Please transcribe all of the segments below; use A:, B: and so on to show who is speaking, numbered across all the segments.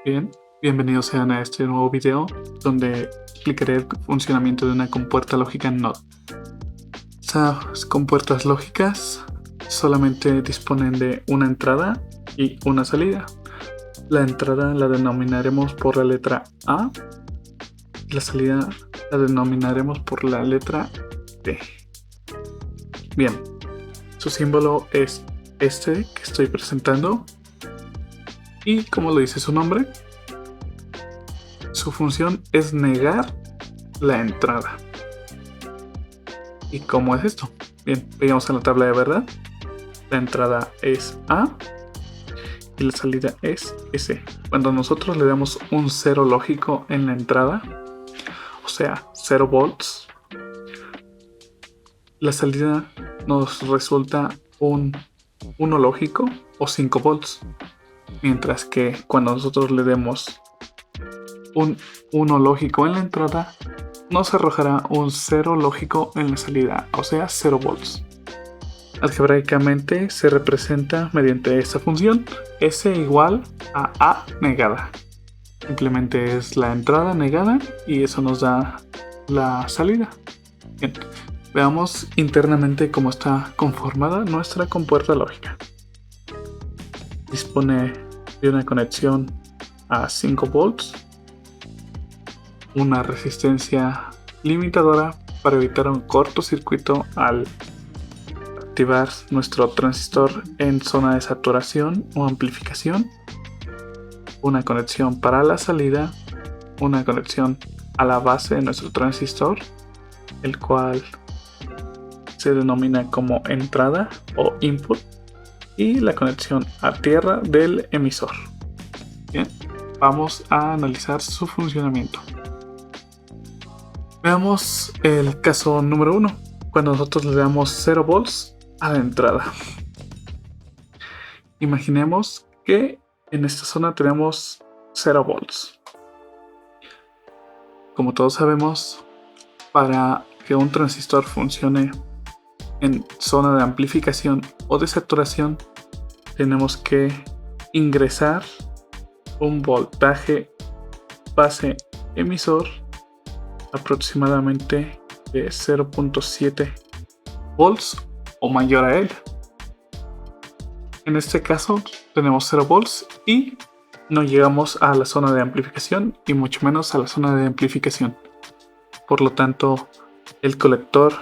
A: Bien, bienvenidos sean a este nuevo video donde explicaré el funcionamiento de una compuerta lógica en Node. Estas compuertas lógicas solamente disponen de una entrada y una salida. La entrada la denominaremos por la letra A y la salida la denominaremos por la letra T. Bien, su símbolo es este que estoy presentando y como lo dice su nombre, su función es negar la entrada. ¿Y cómo es esto? Bien, veamos en la tabla de verdad. La entrada es A y la salida es S. Cuando nosotros le damos un 0 lógico en la entrada, o sea, 0 volts, la salida nos resulta un 1 lógico o 5 volts. Mientras que cuando nosotros le demos un 1 lógico en la entrada, nos arrojará un 0 lógico en la salida, o sea 0 volts. Algebraicamente se representa mediante esta función S igual a A negada. Simplemente es la entrada negada y eso nos da la salida. Bien, veamos internamente cómo está conformada nuestra compuerta lógica. Dispone de una conexión a 5 volts, una resistencia limitadora para evitar un cortocircuito al activar nuestro transistor en zona de saturación o amplificación, una conexión para la salida, una conexión a la base de nuestro transistor, el cual se denomina como entrada o input, y la conexión a tierra del emisor. Bien, vamos a analizar su funcionamiento. Veamos el caso número 1, cuando nosotros le damos 0 volts a la entrada. Imaginemos que en esta zona tenemos 0 volts. Como todos sabemos, para que un transistor funcione en zona de amplificación o de saturación, tenemos que ingresar un voltaje base emisor aproximadamente de 0.7 volts o mayor a él. En este caso tenemos 0 volts y no llegamos a la zona de amplificación y mucho menos a la zona de amplificación. Por lo tanto, el colector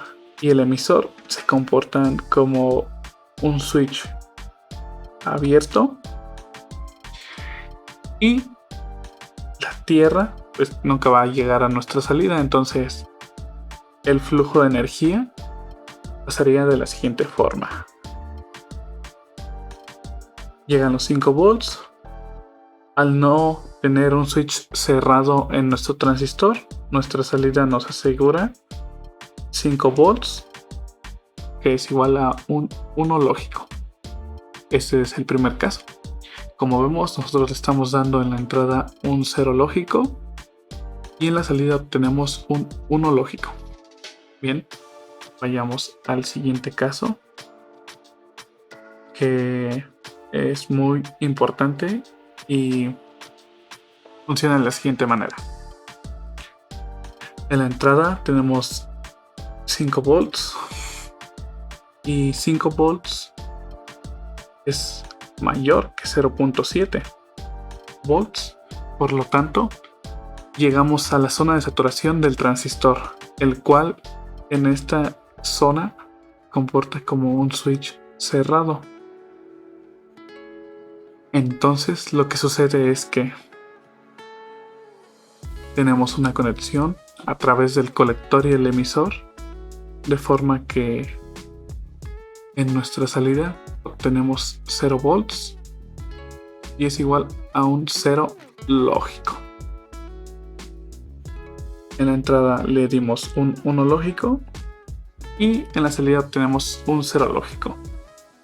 A: y el emisor se comportan como un switch abierto y la tierra pues nunca va a llegar a nuestra salida. Entonces el flujo de energía pasaría de la siguiente forma: llegan los 5 volts. Al no tener un switch cerrado en nuestro transistor, nuestra salida nos asegura 5 volts, que es igual a un 1 lógico. Este es el primer caso. Como vemos, nosotros le estamos dando en la entrada un 0 lógico y en la salida obtenemos un 1 lógico. Bien, vayamos al siguiente caso, que es muy importante y funciona de la siguiente manera. En la entrada tenemos 5 volts y 5 volts es mayor que 0.7 volts. Por lo tanto, llegamos a la zona de saturación del transistor, el cual en esta zona comporta como un switch cerrado. Entonces lo que sucede es que tenemos una conexión a través del colector y el emisor, de forma que en nuestra salida obtenemos 0 volts y es igual a un 0 lógico. En la entrada le dimos un 1 lógico y en la salida obtenemos un 0 lógico.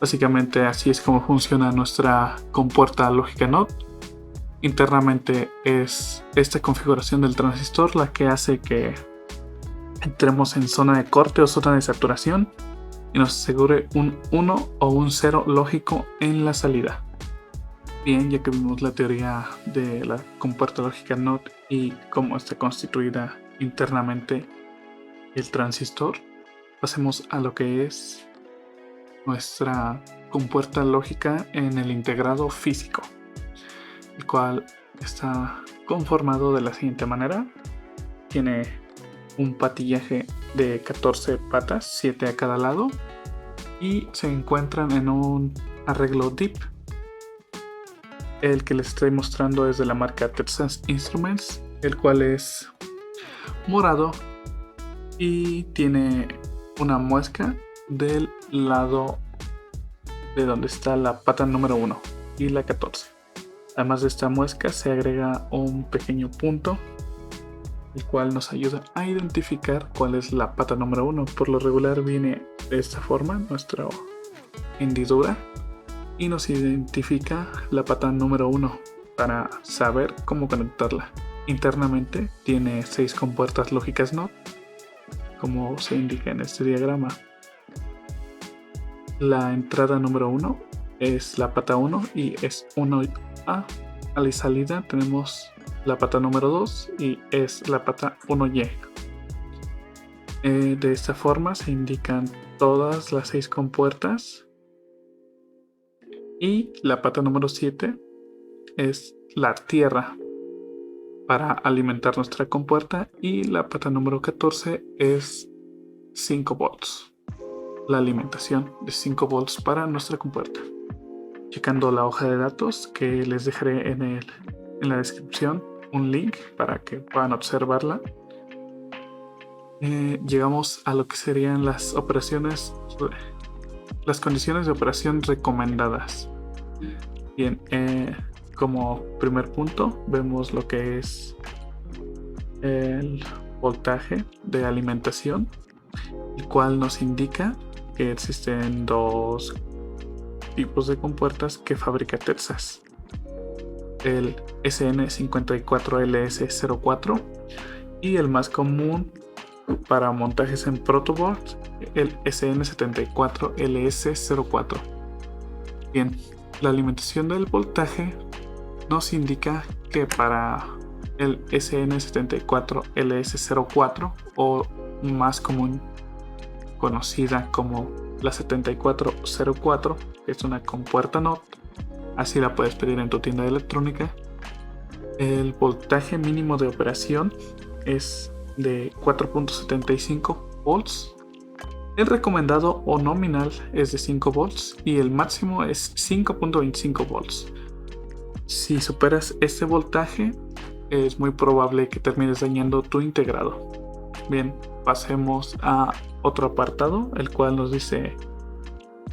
A: Básicamente así es como funciona nuestra compuerta lógica Node. Internamente es esta configuración del transistor la que hace que entremos en zona de corte o zona de saturación y nos asegure un 1 o un 0 lógico en la salida. Bien, ya que vimos la teoría de la compuerta lógica NOT y cómo está constituida internamente el transistor, pasemos a lo que es nuestra compuerta lógica en el integrado físico, el cual está conformado de la siguiente manera. Tiene un patillaje de 14 patas, 7 a cada lado, y se encuentran en un arreglo DIP. El que les estoy mostrando es de la marca Texas Instruments, el cual es morado y tiene una muesca del lado de donde está la pata número 1 y la 14. Además de esta muesca se agrega un pequeño punto, el cual nos ayuda a identificar cuál es la pata número 1. Por lo regular viene de esta forma nuestra hendidura y nos identifica la pata número 1 para saber cómo conectarla. Internamente tiene 6 compuertas lógicas NOT, como se indica en este diagrama. La entrada número 1 es la pata 1 y es 1A. A la salida tenemos la pata número 2 y es la pata 1Y. De esta forma se indican todas las 6 compuertas y la pata número 7 es la tierra para alimentar nuestra compuerta y la pata número 14 es 5 volts, la alimentación de 5 volts para nuestra compuerta. Checando la hoja de datos que les dejaré en la descripción un link para que puedan observarla, llegamos a lo que serían las condiciones de operación recomendadas. Bien, como primer punto vemos lo que es el voltaje de alimentación, el cual nos indica que existen 2 tipos de compuertas que fabrica Texas: el SN54LS04 y el más común para montajes en protoboard, el SN74LS04. Bien, la alimentación del voltaje nos indica que para el SN74LS04, o más común conocida como la 7404, que es una compuerta NOT, así la puedes pedir en tu tienda de electrónica, el voltaje mínimo de operación es de 4.75 volts. El recomendado o nominal es de 5 volts y el máximo es 5.25 volts. Si superas este voltaje, es muy probable que termines dañando tu integrado. Bien, pasemos a otro apartado, el cual nos dice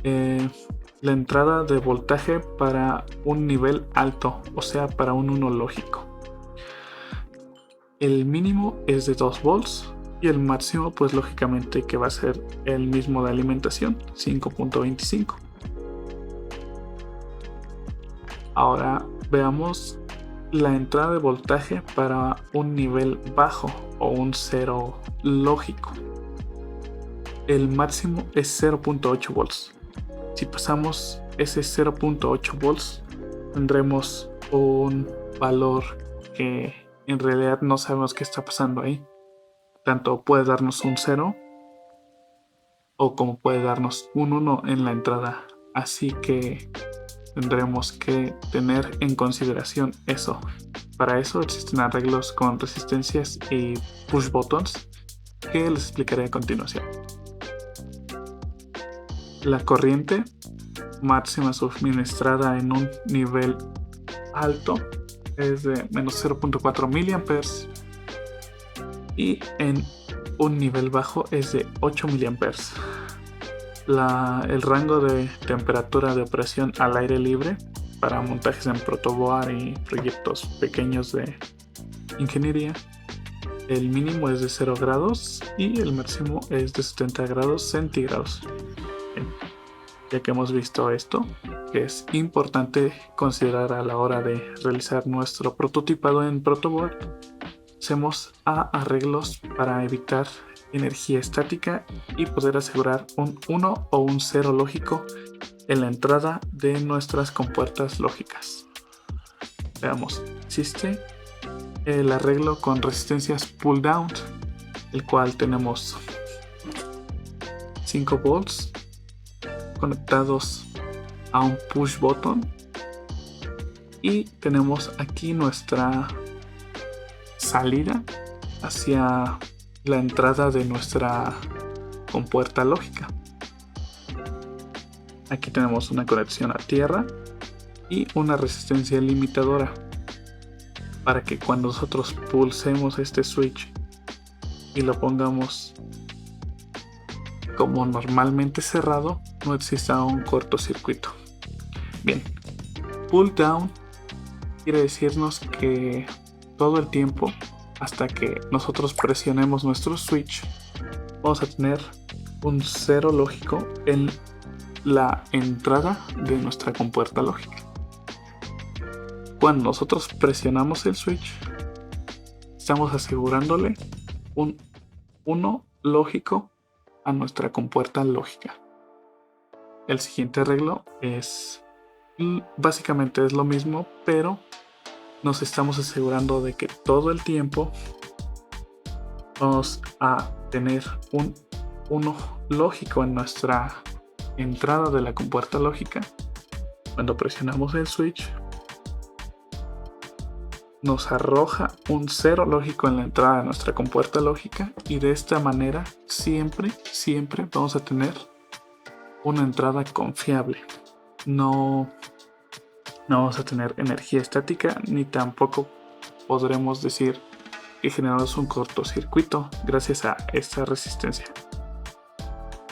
A: la entrada de voltaje para un nivel alto, o sea, para un 1 lógico. El mínimo es de 2 volts y el máximo, pues lógicamente que va a ser el mismo de alimentación, 5.25. Ahora veamos la entrada de voltaje para un nivel bajo o un 0 lógico. El máximo es 0.8 volts. Si pasamos ese 0.8 volts, tendremos un valor que en realidad no sabemos qué está pasando ahí. Tanto puede darnos un 0 o como puede darnos un 1 en la entrada. Así que tendremos que tener en consideración eso. Para eso existen arreglos con resistencias y push buttons que les explicaré a continuación. La corriente máxima suministrada en un nivel alto es de menos 0.4 mA y en un nivel bajo es de 8 mA. El rango de temperatura de operación al aire libre para montajes en protoboard y proyectos pequeños de ingeniería, el mínimo es de 0 grados y el máximo es de 70 grados centígrados. Ya que hemos visto esto, que es importante considerar a la hora de realizar nuestro prototipado en protoboard, hacemos arreglos para evitar energía estática y poder asegurar un 1 o un 0 lógico en la entrada de nuestras compuertas lógicas. Veamos, existe el arreglo con resistencias pull down, el cual tenemos 5 volts conectados a un push button, y tenemos aquí nuestra salida hacia la entrada de nuestra compuerta lógica. Aquí tenemos una conexión a tierra y una resistencia limitadora para que cuando nosotros pulsemos este switch y lo pongamos como normalmente cerrado, no exista un cortocircuito. Bien, pull down quiere decirnos que todo el tiempo, hasta que nosotros presionemos nuestro switch, vamos a tener un cero lógico en la entrada de nuestra compuerta lógica. Cuando nosotros presionamos el switch, estamos asegurándole un 1 lógico a nuestra compuerta lógica. El siguiente arreglo es básicamente es lo mismo, pero nos estamos asegurando de que todo el tiempo vamos a tener un 1 lógico en nuestra entrada de la compuerta lógica. Cuando presionamos el switch, nos arroja un 0 lógico en la entrada de nuestra compuerta lógica, y de esta manera siempre vamos a tener una entrada confiable. No vamos a tener energía estática, ni tampoco podremos decir que generamos un cortocircuito gracias a esta resistencia.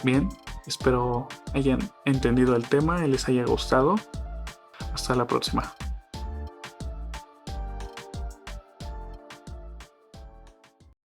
A: Bien, espero hayan entendido el tema y les haya gustado. Hasta la próxima.